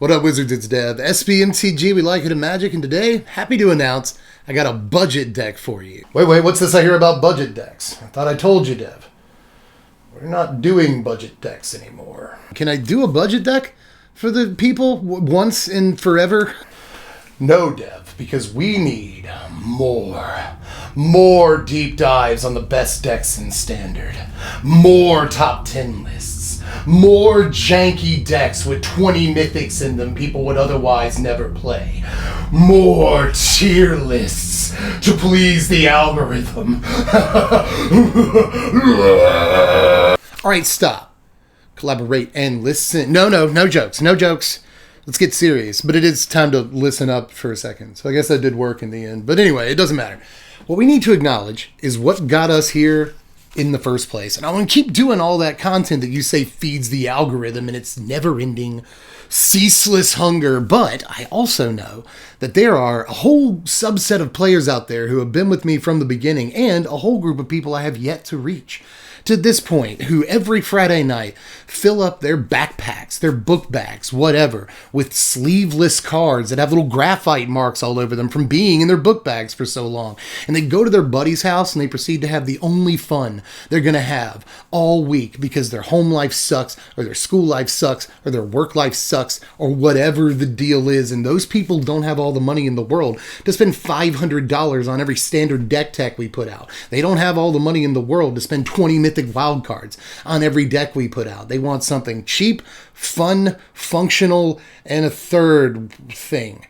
What up, Wizards? It's Dev. Mtg, we like it in Magic, and today, happy to announce, I got a budget deck for you. Wait, what's this I hear about budget decks? I thought I told you, Dev. We're not doing budget decks anymore. Can I do a budget deck for the people once and forever? No, Dev, because we need more deep dives on the best decks in Standard, more top 10 lists, more janky decks with 20 mythics in them people would otherwise never play, more tier lists to please the algorithm. Alright, stop. Collaborate and listen. No jokes. Let's get serious, but it is time to listen up for a second. So I guess that did work in the end. But anyway, it doesn't matter. What we need to acknowledge is what got us here in the first place. And I want to keep doing all that content that you say feeds the algorithm and its never-ending, ceaseless hunger. But I also know that there are a whole subset of players out there who have been with me from the beginning and a whole group of people I have yet to reach to this point, who every Friday night fill up their backpacks, their book bags, whatever, with sleeveless cards that have little graphite marks all over them from being in their book bags for so long. And they go to their buddy's house and they proceed to have the only fun they're going to have all week because their home life sucks, or their school life sucks, or their work life sucks, or whatever the deal is. And those people don't have all the money in the world to spend $500 on every standard deck tech we put out. They don't have all the money in the world to spend 20 mythic wild cards on every deck we put out. They want something cheap, fun, functional, and a third thing.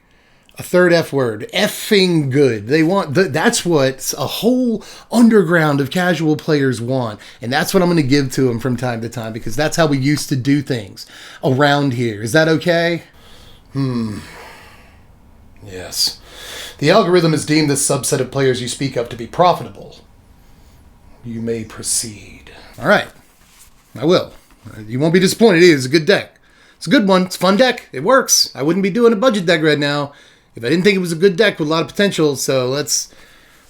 A third F word. Effing good. They want, that's what a whole underground of casual players want. And that's what I'm going to give to them from time to time, because that's how we used to do things around here. Is that okay? Yes. The algorithm has deemed this subset of players you speak of to be profitable. You may proceed. All right. I will. You won't be disappointed. It is a good deck. It's a good one. It's a fun deck. It works. I wouldn't be doing a budget deck right now if I didn't think it was a good deck with a lot of potential. So let's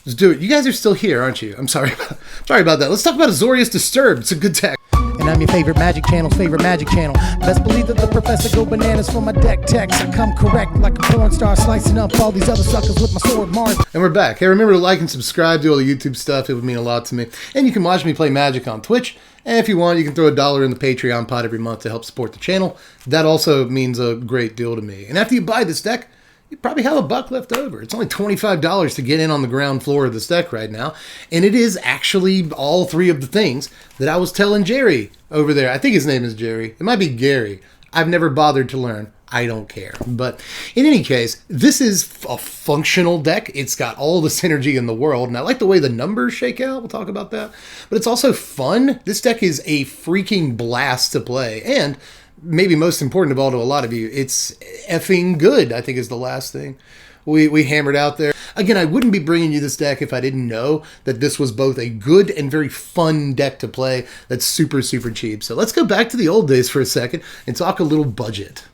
do it. You guys are still here, aren't you? I'm sorry about that. Let's talk about Azorius Disturb. It's a good deck. And I'm your favorite Magic Channel's favorite Magic Channel. Best believe that the professor go bananas for my deck techs. I come correct like a porn star, slicing up all these other suckers with my sword mark. And we're back. Hey, remember to like and subscribe, do all the YouTube stuff. It would mean a lot to me. And you can watch me play Magic on Twitch. And if you want, you can throw $1 in the Patreon pot every month to help support the channel. That also means a great deal to me. And after you buy this deck, you probably have $1 left over. It's only $25 to get in on the ground floor of this deck right now. And it is actually all three of the things that I was telling Jerry over there. I think his name is Jerry. It might be Gary. I've never bothered to learn. I don't care. But in any case, this is a functional deck. It's got all the synergy in the world. And I like the way the numbers shake out. We'll talk about that. But it's also fun. This deck is a freaking blast to play. And maybe most important of all to a lot of you, it's effing good, I think is the last thing we hammered out there. Again, I wouldn't be bringing you this deck if I didn't know that this was both a good and very fun deck to play that's super, super cheap. So let's go back to the old days for a second and talk a little budget.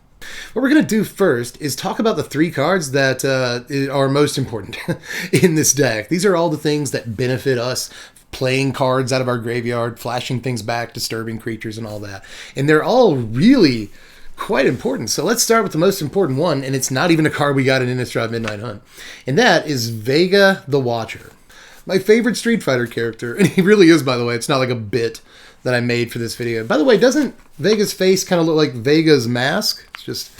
What we're going to do first is talk about the 3 cards that are most important in this deck. These are all the things that benefit us playing cards out of our graveyard, flashing things back, disturbing creatures, and all that. And they're all really quite important. So let's start with the most important one, and it's not even a card we got in Innistrad Midnight Hunt. And that is Vega the Watcher. My favorite Street Fighter character, and he really is, by the way. It's not like a bit that I made for this video. By the way, doesn't Vega's face kind of look like Vega's mask? It's just,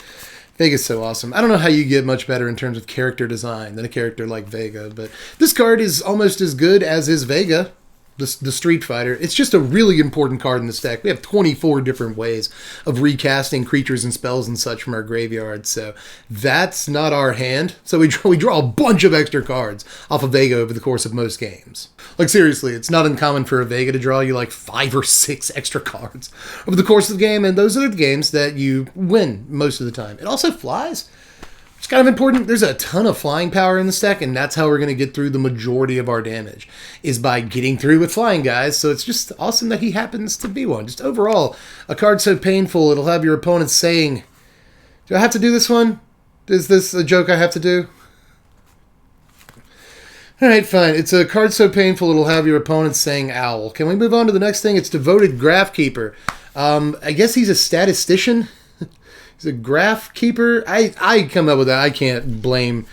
Vega's so awesome. I don't know how you get much better in terms of character design than a character like Vega, but this card is almost as good as is Vega, the Street Fighter. It's just a really important card in this deck. We have 24 different ways of recasting creatures and spells and such from our graveyard, so that's not our hand. So we draw a bunch of extra cards off of Vega over the course of most games. Like seriously, it's not uncommon for a Vega to draw you like 5 or 6 extra cards over the course of the game, and those are the games that you win most of the time. It also flies. It's kind of important. There's a ton of flying power in this deck, and that's how we're going to get through the majority of our damage, is by getting through with flying guys. So it's just awesome that he happens to be one. Just overall, a card so painful, it'll have your opponent saying, do I have to do this one? Is this a joke I have to do? Alright, fine. It's a card so painful, it'll have your opponent saying owl. Can we move on to the next thing? It's Devoted Graphkeeper. I guess he's a statistician. Is it Graph Keeper? I come up with that. I can't blame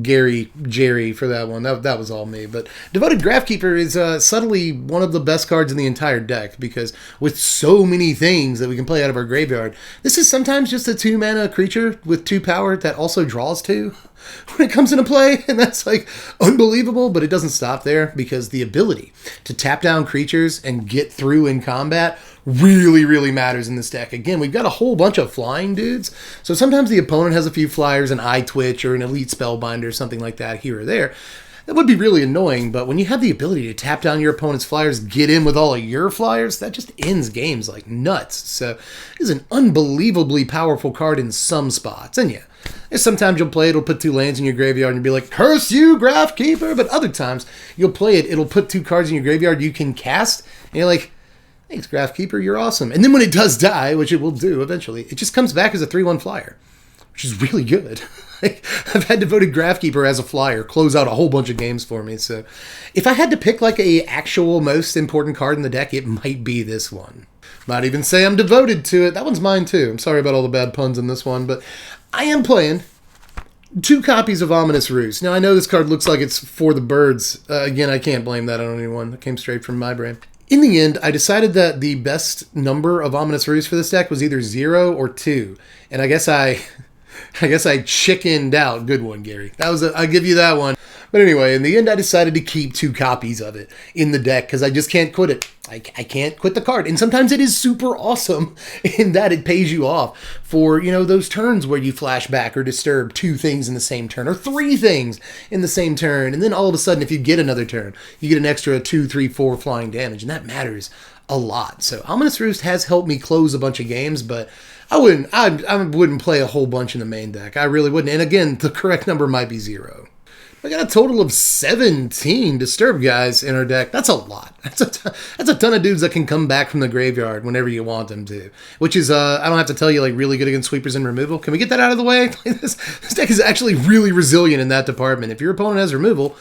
Jerry for that one. That was all me. But Devoted Graphkeeper is subtly one of the best cards in the entire deck, because with so many things that we can play out of our graveyard, this is sometimes just a 2-mana creature with 2 power that also draws 2 when it comes into play, and that's like unbelievable. But it doesn't stop there, because the ability to tap down creatures and get through in combat really matters in this deck. Again, we've got a whole bunch of flying dudes, so sometimes the opponent has a few flyers, an Eye Twitch or an Elite Spellbinder or something like that here or there. That would be really annoying, but when you have the ability to tap down your opponent's flyers, get in with all of your flyers, that just ends games like nuts. So it is an unbelievably powerful card in some spots. And yeah, sometimes you'll play it, it'll put 2 lands in your graveyard and you'll be like, curse you, Graphkeeper! But other times, you'll play it, it'll put 2 cards in your graveyard you can cast, and you're like, thanks, Graphkeeper, you're awesome. And then when it does die, which it will do eventually, it just comes back as a 3/1 flyer, which is really good. I've had Devoted Graphkeeper as a flyer close out a whole bunch of games for me. So if I had to pick like a actual most important card in the deck, it might be this one. Might even say I'm devoted to it. That one's mine too. I'm sorry about all the bad puns in this one, but I am playing 2 copies of Ominous Roost. Now, I know this card looks like it's for the birds. Again, I can't blame that on anyone. That came straight from my brain. In the end, I decided that the best number of Ominous Roost for this deck was either 0 or 2. And I guess I chickened out. Good one, Gary. I'll give you that one. But anyway, in the end, I decided to keep 2 copies of it in the deck because I just can't quit it. I can't quit the card. And sometimes it is super awesome in that it pays you off for, those turns where you flash back or disturb 2 things in the same turn or 3 things in the same turn. And then all of a sudden, if you get another turn, you get an extra 2, 3, 4 flying damage. And that matters a lot. So Ominous Roost has helped me close a bunch of games, but I wouldn't play a whole bunch in the main deck. I really wouldn't. And again, the correct number might be 0. I got a total of 17 Disturb guys in our deck. That's a lot. That's a ton of dudes that can come back from the graveyard whenever you want them to. Which is, I don't have to tell you, like, really good against sweepers and removal. Can we get that out of the way? This deck is actually really resilient in that department. If your opponent has removal,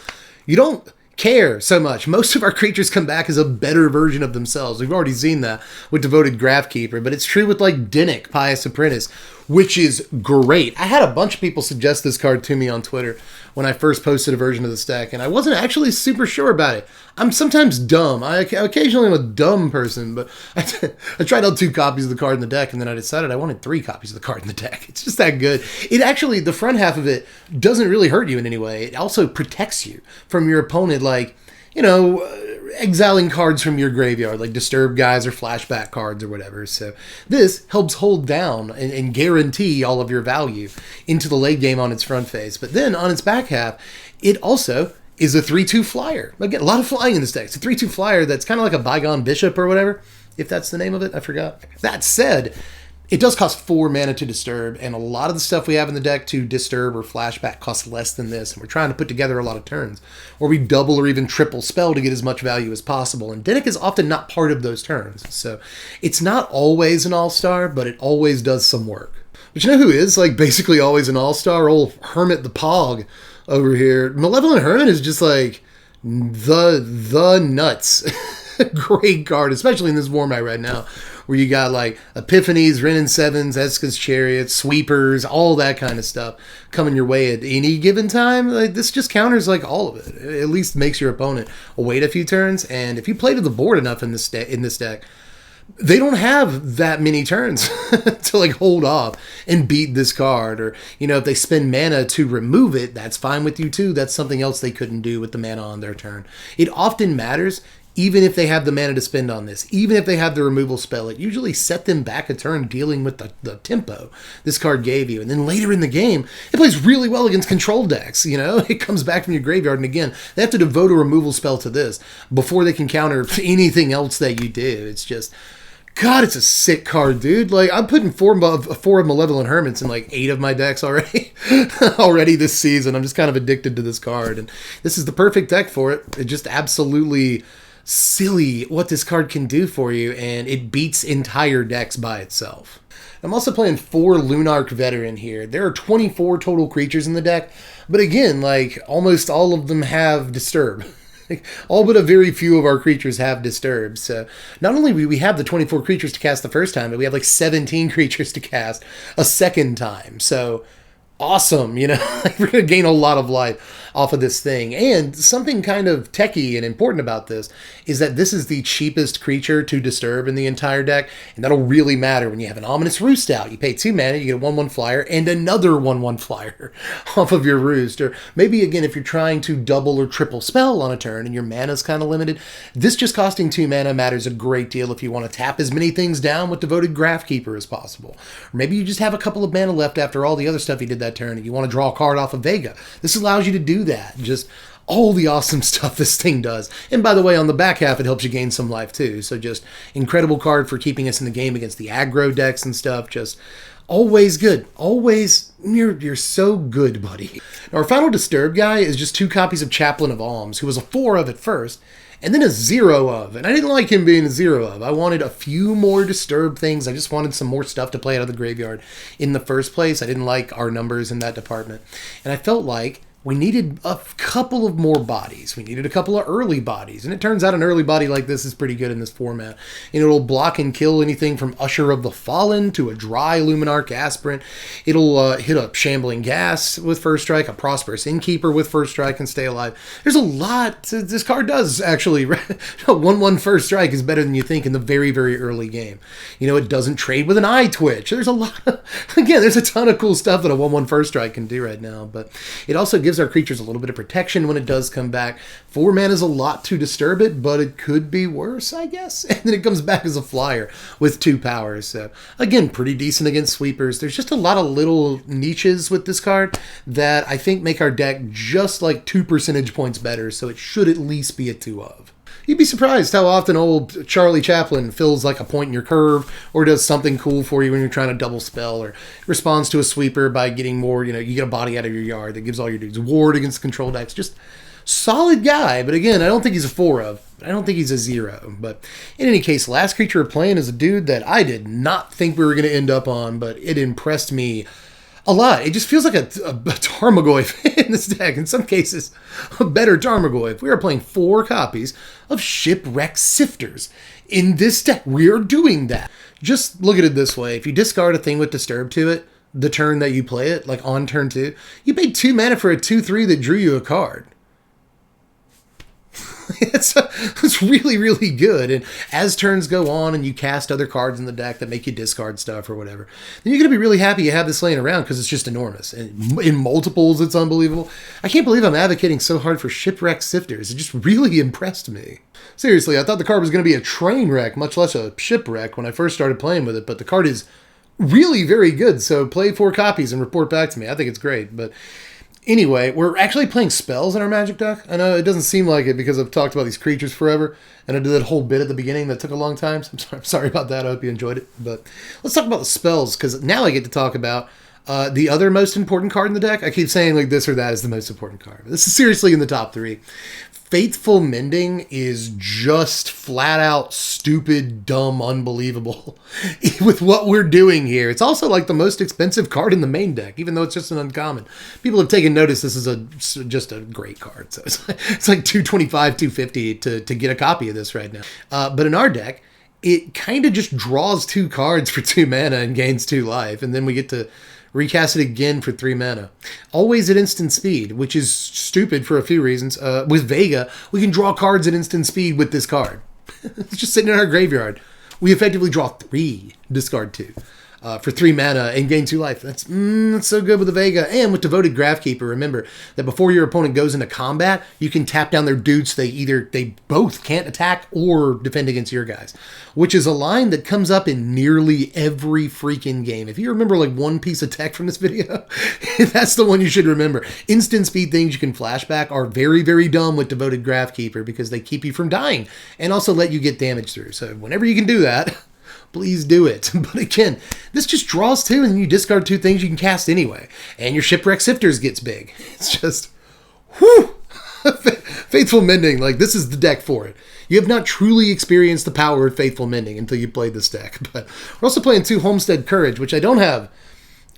you don't care so much. Most of our creatures come back as a better version of themselves. We've already seen that with Devoted Graphkeeper, but it's true with like Dinoc, Pius Apprentice, which is great. I had a bunch of people suggest this card to me on Twitter when I first posted a version of this deck, and I wasn't actually super sure about it. I'm sometimes dumb. I occasionally am a dumb person, but I tried out 2 copies of the card in the deck, and then I decided I wanted 3 copies of the card in the deck. It's just that good. It actually, the front half of it doesn't really hurt you in any way. It also protects you from your opponent, like, exiling cards from your graveyard, like Disturb guys or flashback cards or whatever. So this helps hold down and guarantee all of your value into the late game on its front face. But then on its back half, it also is a 3/2 flyer. Again, a lot of flying in this deck. It's a 3/2 flyer that's kind of like a Bygone Bishop or whatever, if that's the name of it. I forgot. That said, it does cost 4 mana to disturb, and a lot of the stuff we have in the deck to disturb or flashback costs less than this, and we're trying to put together a lot of turns where we double or even triple spell to get as much value as possible, and Dinoc is often not part of those turns, so it's not always an all-star, but it always does some work. But you know who is, like, basically always an all-star? Old Hermit the Pog over here. Malevolent Hermit is just, like, the nuts. Great card, especially in this format right now, where you got like Epiphanies, Ren and Sevens, Eska's Chariots, Sweepers, all that kind of stuff coming your way at any given time. Like, this just counters like all of it. It at least makes your opponent wait a few turns, and if you play to the board enough in this deck, they don't have that many turns to like hold off and beat this card. Or, if they spend mana to remove it, that's fine with you too. That's something else they couldn't do with the mana on their turn. It often matters. Even if they have the mana to spend on this, even if they have the removal spell, it usually set them back a turn dealing with the tempo this card gave you. And then later in the game, it plays really well against control decks, It comes back from your graveyard, and again, they have to devote a removal spell to this before they can counter anything else that you do. It's just, God, it's a sick card, dude. Like, I'm putting 4 of Malevolent Hermits in like 8 of my decks already. Already this season. I'm just kind of addicted to this card, and this is the perfect deck for it. It just absolutely silly what this card can do for you, and it beats entire decks by itself. I'm also playing 4 Lunar Veteran here. There are 24 total creatures in the deck, but again, like, almost all of them have Disturb. All but a very few of our creatures have Disturb. So not only do we have the 24 creatures to cast the first time, but we have like 17 creatures to cast a second time. So awesome, you know, we're going to gain a lot of life off of this thing. And something kind of techie and important about this is that this is the cheapest creature to disturb in the entire deck, and that'll really matter when you have an Ominous Roost out. You pay 2 mana, you get a 1/1 flyer and another 1/1 flyer off of your Roost. Or maybe, again, if you're trying to double or triple spell on a turn and your mana's kind of limited, this just costing 2 mana matters a great deal if you want to tap as many things down with Devoted Graphkeeper as possible. Or maybe you just have a couple of mana left after all the other stuff you did that turn and you want to draw a card off of Vega. This allows you to do that. Just all the awesome stuff this thing does. And by the way, on the back half, it helps you gain some life too. So just incredible card for keeping us in the game against the aggro decks and stuff. Just always good. Always, you're so good, buddy. Now, our final Disturb guy is just 2 copies of Chaplain of Alms, who was a 4 of at first, and then a 0 of. And I didn't like him being a 0 of. I wanted a few more Disturb things. I just wanted some more stuff to play out of the graveyard in the first place. I didn't like our numbers in that department. And I felt like we needed a couple of more bodies. We needed a couple of early bodies. And it turns out an early body like this is pretty good in this format. And it'll block and kill anything from Usher of the Fallen to a dry Luminarch Aspirant. It'll hit a Shambling Gas with first strike, a Prosperous Innkeeper with first strike and stay alive. There's a lot this card does, actually. 1/1 first strike is better than you think in the very, very early game. You know, it doesn't trade with an eye twitch. There's a lot again, there's a ton of cool stuff that a 1/1 first strike can do right now. But it also gives our creatures a little bit of protection when it does come back. 4 mana is a lot to disturb it, but it could be worse, I guess. And then it comes back as a flyer with 2 powers. So again, pretty decent against sweepers. There's just a lot of little niches with this card that I think make our deck just like 2 percentage points better. So it should at least be a 2 of. You'd be surprised how often old Charlie Chaplain fills like a point in your curve or does something cool for you when you're trying to double spell, or responds to a sweeper by getting more, you get a body out of your yard that gives all your dudes ward against control decks. Just solid guy. But again, I don't think he's a 4 of. I don't think he's a 0. But in any case, last creature we're playing is a dude that I did not think we were going to end up on, but it impressed me a lot. It just feels like a Tarmogoyf in this deck. In some cases, a better Tarmogoyf. We are playing 4 copies of Shipwreck Sifters. In this deck, we are doing that. Just look at it this way. If you discard a thing with Disturb to it, the turn that you play it, like on turn 2, you paid 2 mana for a 2/3 that drew you a card. It's really, really good. And as turns go on and you cast other cards in the deck that make you discard stuff or whatever, then you're going to be really happy you have this laying around because it's just enormous. And in multiples, it's unbelievable. I can't believe I'm advocating so hard for Shipwreck Sifters. It just really impressed me. Seriously, I thought the card was going to be a train wreck, much less a shipwreck when I first started playing with it, but the card is really very good. So play 4 copies and report back to me. I think it's great. But anyway, we're actually playing spells in our Magic deck. I know it doesn't seem like it because I've talked about these creatures forever, and I did that whole bit at the beginning that took a long time, so I'm sorry about that. I hope you enjoyed it. But let's talk about the spells, because now I get to talk about the other most important card in the deck. I keep saying like this or that is the most important card. This is seriously in the top 3. Faithful Mending is just flat out stupid, dumb, unbelievable with what we're doing here. It's also like the most expensive card in the main deck, even though it's just an uncommon. People have taken notice this is just a great card. So it's like $225, $250 to get a copy of this right now. But in our deck, it kind of just draws 2 cards for 2 mana and gains 2 life. And then we get to recast it again for 3 mana. Always at instant speed, which is stupid for a few reasons. With Vega, we can draw cards at instant speed with this card. It's just sitting in our graveyard. We effectively draw 3, discard 2. For 3 mana and gain 2 life. That's so good with the Vega. And with Devoted Graphkeeper, remember that before your opponent goes into combat, you can tap down their dudes so they both can't attack or defend against your guys. Which is a line that comes up in nearly every freaking game. If you remember like one piece of tech from this video, that's the one you should remember. Instant speed things you can flashback are very, very dumb with Devoted Graphkeeper because they keep you from dying and also let you get damage through. So whenever you can do that, please do it. But again, this just draws 2 and you discard 2 things you can cast anyway. And your Shipwreck Sifters gets big. It's just, whew! Faithful Mending, like this is the deck for it. You have not truly experienced the power of Faithful Mending until you played this deck. But we're also playing 2 Homestead Courage, which I don't have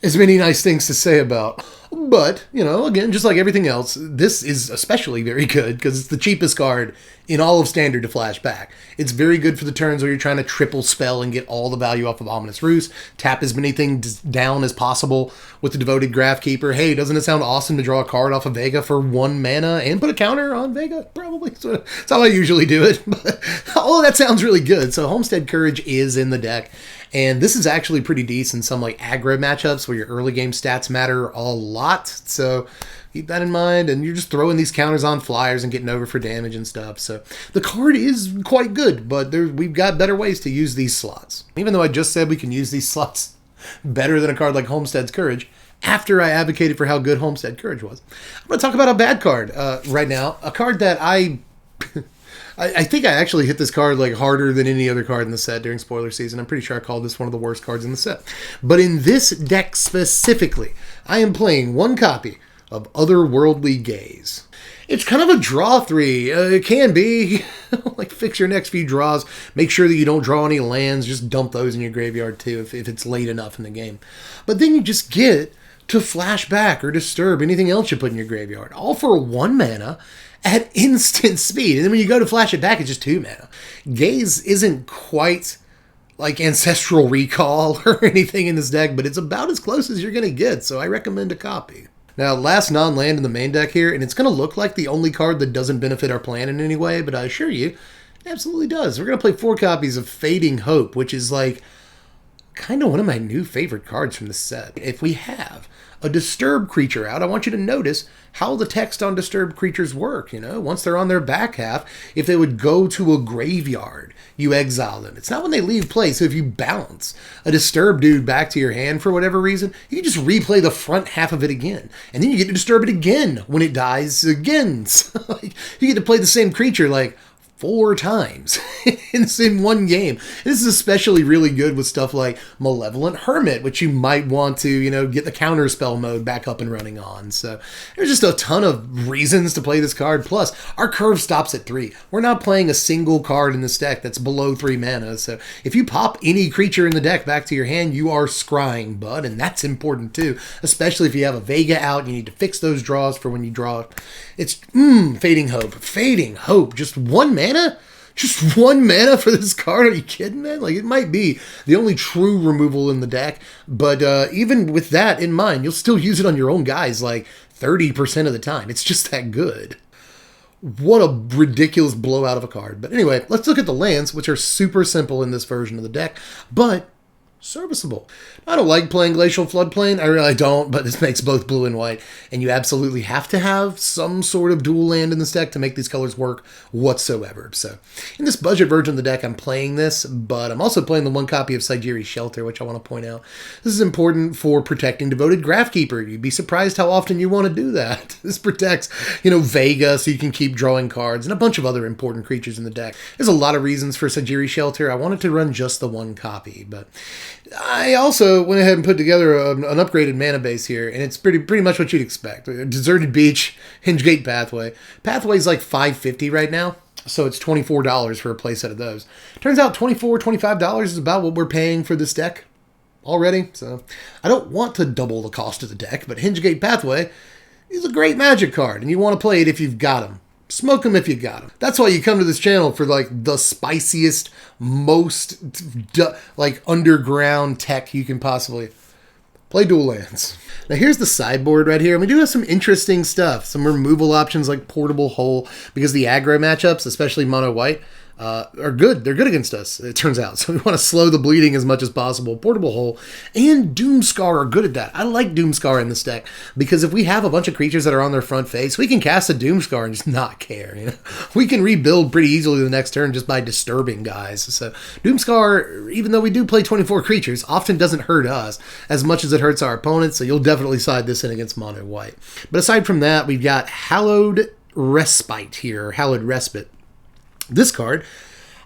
as many nice things to say about. But, you know, again, just like everything else, this is especially very good because it's the cheapest card in all of Standard to flash back. It's very good for the turns where you're trying to triple spell and get all the value off of Ominous Roost, tap as many things down as possible with the Devoted Graphkeeper. Hey, doesn't it sound awesome to draw a card off of Vega for 1 mana and put a counter on Vega? Probably. So that's how I usually do it. But, oh, that sounds really good. So Homestead Courage is in the deck. And this is actually pretty decent. Some like aggro matchups where your early game stats matter a lot. So keep that in mind. And you're just throwing these counters on flyers and getting over for damage and stuff. So the card is quite good, but we've got better ways to use these slots. Even though I just said we can use these slots better than a card like Homestead's Courage, after I advocated for how good Homestead Courage was, I'm going to talk about a bad card right now. A card that I think I actually hit this card like harder than any other card in the set during spoiler season. I'm pretty sure I called this one of the worst cards in the set. But in this deck specifically, I am playing one copy of Otherworldly Gaze. It's kind of a draw 3. It can be. Like, fix your next few draws. Make sure that you don't draw any lands. Just dump those in your graveyard, too, if it's late enough in the game. But then you just get to flash back or disturb anything else you put in your graveyard. All for 1 mana at instant speed. And then when you go to flash it back, it's just 2 mana. Gaze isn't quite like Ancestral Recall or anything in this deck, but it's about as close as you're going to get, so I recommend a copy. Now, last non-land in the main deck here, and it's going to look like the only card that doesn't benefit our plan in any way, but I assure you, it absolutely does. We're going to play 4 copies of Fading Hope, which is like kind of one of my new favorite cards from the set. If we have a Disturb creature out, I want you to notice how the text on Disturbed creatures work. You know, once they're on their back half, if they would go to a graveyard, you exile them. It's not when they leave play. So if you bounce a Disturbed dude back to your hand for whatever reason, you can just replay the front half of it again. And then you get to disturb it again when it dies again. So, like, you get to play the same creature like 4 times in one game. This is especially really good with stuff like Malevolent Hermit, which you might want to, you know, get the counter spell mode back up and running on. So there's just a ton of reasons to play this card. Plus, our curve stops at 3. We're not playing a single card in this deck that's below 3 mana. So if you pop any creature in the deck back to your hand, you are scrying, bud. And that's important too, especially if you have a Vega out and you need to fix those draws for when you draw. It's Fading Hope. Fading Hope. Just 1 mana? Just 1 mana for this card? Are you kidding, man? Like, it might be the only true removal in the deck, but even with that in mind, you'll still use it on your own guys like 30% of the time. It's just that good. What a ridiculous blowout of a card. But anyway, let's look at the lands, which are super simple in this version of the deck, but serviceable. I don't like playing Glacial Floodplain. I really don't, but this makes both blue and white, and you absolutely have to have some sort of dual land in this deck to make these colors work whatsoever. So in this budget version of the deck, I'm playing this, but I'm also playing the 1 copy of Sideri's Shelter, which I want to point out. This is important for protecting Devoted Graphkeeper. You'd be surprised how often you want to do that. This protects, you know, Vega, so you can keep drawing cards, and a bunch of other important creatures in the deck. There's a lot of reasons for Sideri's Shelter. I wanted to run just the 1 copy, but I also went ahead and put together an upgraded mana base here, and it's pretty much what you'd expect. Deserted Beach, Hingegate Pathway. Pathway's like $5.50 right now, so it's $24 for a playset of those. Turns out $24, $25 is about what we're paying for this deck already, so I don't want to double the cost of the deck, but Hingegate Pathway is a great Magic card, and you want to play it if you've got them. Smoke them if you got them. That's why you come to this channel for like the spiciest, most like underground tech you can possibly play. Dual lands. Now here's the sideboard right here. And we do have some interesting stuff. Some removal options like Portable Hole, because the aggro matchups, especially mono white, are good. They're good against us, it turns out. So we want to slow the bleeding as much as possible. Portable Hole and Doomscar are good at that. I like Doomscar in this deck because if we have a bunch of creatures that are on their front face, we can cast a Doomscar and just not care. You know, we can rebuild pretty easily the next turn just by disturbing guys. So Doomscar, even though we do play 24 creatures, often doesn't hurt us as much as it hurts our opponents. So you'll definitely side this in against mono white. But aside from that, we've got Hallowed Respite here, Hallowed Respite. This card,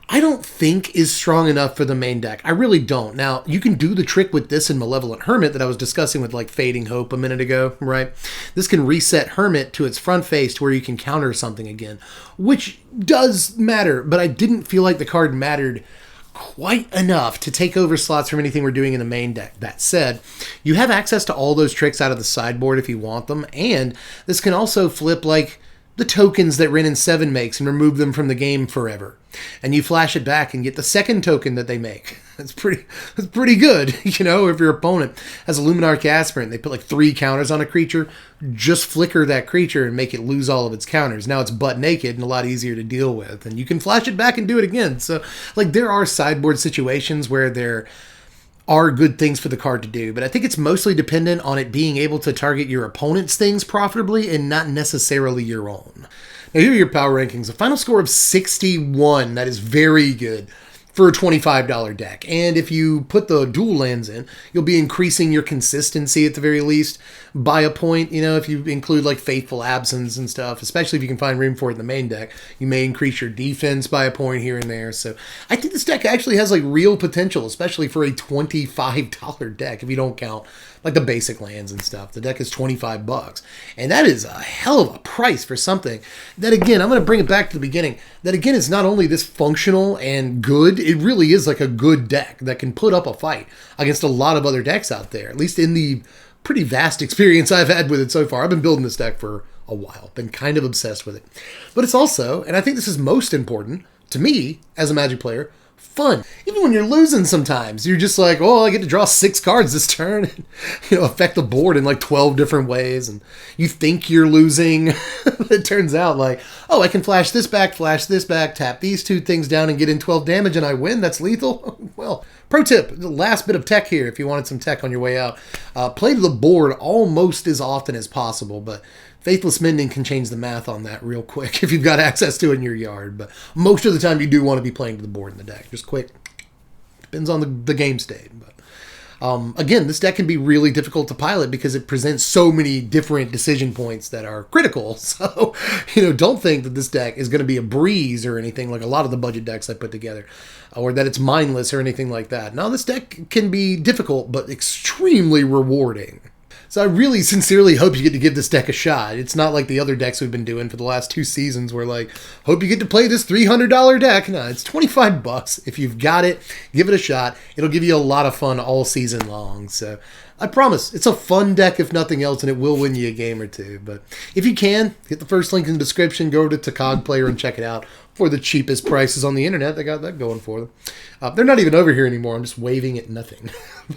I don't think is strong enough for the main deck. I really don't. Now, you can do the trick with this in Malevolent Hermit that I was discussing with like Fading Hope a minute ago, right? This can reset Hermit to its front face to where you can counter something again, which does matter, but I didn't feel like the card mattered quite enough to take over slots from anything we're doing in the main deck. That said, you have access to all those tricks out of the sideboard if you want them, and this can also flip like the tokens that Ren and 7 makes and remove them from the game forever. And you flash it back and get the second token that they make. That's pretty good, you know. If your opponent has a Luminarch Aspirant, they put like 3 counters on a creature, just flicker that creature and make it lose all of its counters. Now it's butt naked and a lot easier to deal with, and you can flash it back and do it again. So, like, there are sideboard situations where there are good things for the card to do, but I think it's mostly dependent on it being able to target your opponent's things profitably and not necessarily your own. Now, here are your power rankings. A final score of 61. That is very good for a $25 deck. And if you put the dual lands in, you'll be increasing your consistency at the very least by a point. You know, if you include like Faithful Absence and stuff, especially if you can find room for it in the main deck, you may increase your defense by a point here and there. So I think this deck actually has like real potential, especially for a $25 deck if you don't count like the basic lands and stuff. The deck is $25, and that is a hell of a price for something that, again, I'm going to bring it back to the beginning, that again is not only this functional and good, it really is like a good deck that can put up a fight against a lot of other decks out there, at least in the pretty vast experience I've had with it so far. I've been building this deck for a while, been kind of obsessed with it. But it's also, and I think this is most important to me as a Magic player, fun. Even when you're losing sometimes, you're just like, oh, I get to draw 6 cards this turn and, you know, affect the board in like 12 different ways, and you think you're losing. It turns out like, oh, I can flash this back, tap these 2 things down and get in 12 damage and I win. That's lethal. Well, pro tip, the last bit of tech here if you wanted some tech on your way out. Play to the board almost as often as possible, but Faithless Mending can change the math on that real quick if you've got access to it in your yard. But most of the time you do want to be playing to the board in the deck. Just quick. Depends on the game state. But again, this deck can be really difficult to pilot because it presents so many different decision points that are critical. So, you know, don't think that this deck is going to be a breeze or anything like a lot of the budget decks I put together, or that it's mindless or anything like that. No, this deck can be difficult but extremely rewarding. So I really sincerely hope you get to give this deck a shot. It's not like the other decks we've been doing for the last 2 seasons where like, hope you get to play this $300 deck. No, it's $25. If you've got it, give it a shot. It'll give you a lot of fun all season long. So I promise, it's a fun deck if nothing else, and it will win you a game or 2. But if you can, hit the first link in the description, go over to Cog Player and check it out for the cheapest prices on the internet. They got that going for them. They're not even over here anymore. I'm just waving at nothing.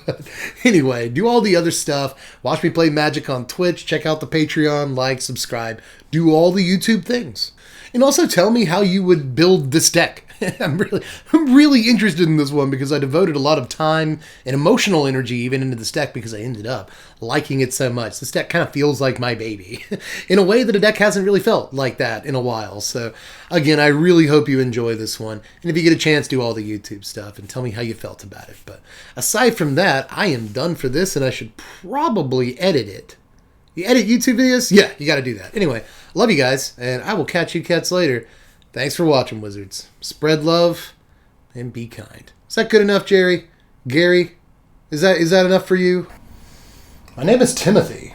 But anyway, do all the other stuff. Watch me play Magic on Twitch. Check out the Patreon. Like, subscribe. Do all the YouTube things. And also tell me how you would build this deck. I'm really interested in this one because I devoted a lot of time and emotional energy even into this deck because I ended up liking it so much. This deck kind of feels like my baby in a way that a deck hasn't really felt like that in a while. So again, I really hope you enjoy this one. And if you get a chance, do all the YouTube stuff and tell me how you felt about it. But aside from that, I am done for this and I should probably edit it. You edit YouTube videos? Yeah, you got to do that. Anyway, love you guys, and I will catch you cats later. Thanks for watching, Wizards. Spread love and be kind. Is that good enough, Jerry? Gary? Is that enough for you? My name is Timothy.